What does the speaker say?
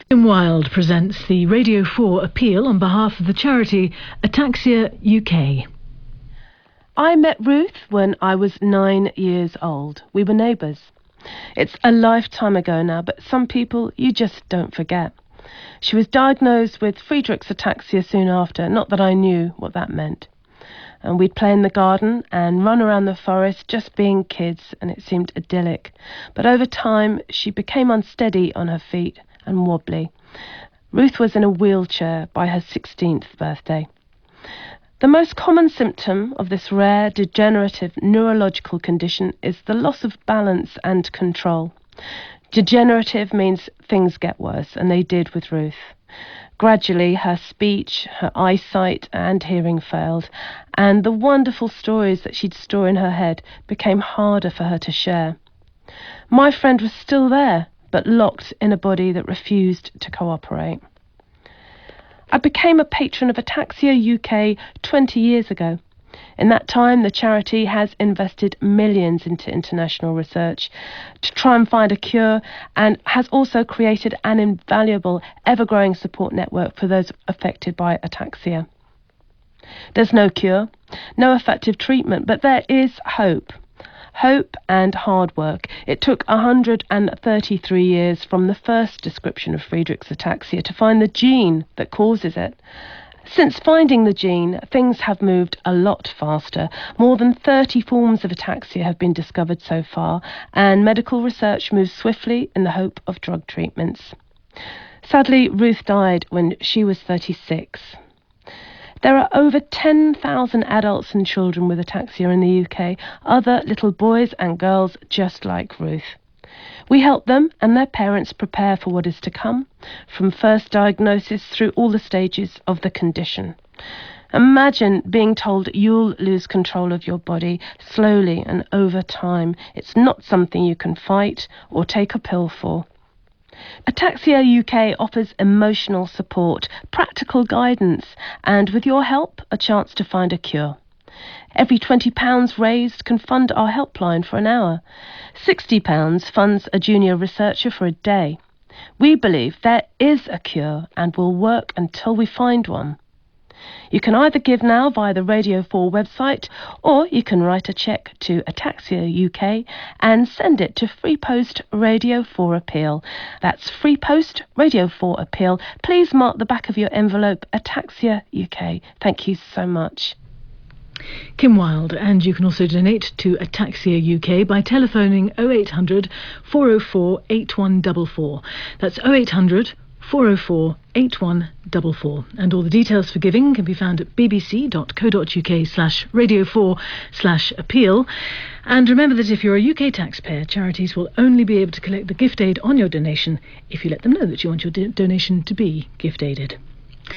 Wilde presents the Radio 4 appeal on behalf of the charity Ataxia UK. I met Ruth when I was 9 years old. We were neighbours. It's a lifetime ago now, but some people you just don't forget. She was diagnosed with Friedreich's ataxia soon after, not that I knew what that meant. And we'd play in the garden and run around the forest just being kids, and it seemed idyllic. But over time, she became unsteady on her feet and wobbly. Ruth was in a wheelchair by her 16th birthday. The most common symptom of this rare degenerative neurological condition is the loss of balance and control. Degenerative means things get worse, and they did with Ruth. Gradually, her speech, her eyesight and hearing failed, and the wonderful stories that she'd store in her head became harder for her to share. My friend was still there, but locked in a body that refused to cooperate. I became a patron of Ataxia UK 20 years ago. In that time, the charity has invested millions into international research to try and find a cure, and has also created an invaluable, ever-growing support network for those affected by ataxia. There's no cure, no effective treatment, but there is hope. Hope and hard work. It took 133 years from the first description of Friedreich's ataxia to find the gene that causes it. Since finding the gene, things have moved a lot faster. More than 30 forms of ataxia have been discovered so far, and medical research moves swiftly in the hope of drug treatments. Sadly, Ruth died when she was 36. There are over 10,000 adults and children with ataxia in the UK, other little boys and girls just like Ruth. We help them and their parents prepare for what is to come, from first diagnosis through all the stages of the condition. Imagine being told you'll lose control of your body slowly and over time. It's not something you can fight or take a pill for. Ataxia UK offers emotional support, practical guidance, and with your help, a chance to find a cure. Every £20 raised can fund our helpline for an hour. £60 funds a junior researcher for a day. We believe there is a cure and will work until we find one. You can either give now via the Radio 4 website, or you can write a cheque to Ataxia UK and send it to Freepost Radio 4 Appeal. That's Freepost Radio 4 Appeal. Please mark the back of your envelope Ataxia UK. Thank you so much. Kim Wilde, and you can also donate to Ataxia UK by telephoning 0800 404 8144. That's 0800 404 8144, and all the details for giving can be found at bbc.co.uk/radio4/appeal. And remember that if you're a UK taxpayer, charities will only be able to collect the gift aid on your donation if you let them know that you want your donation to be gift aided.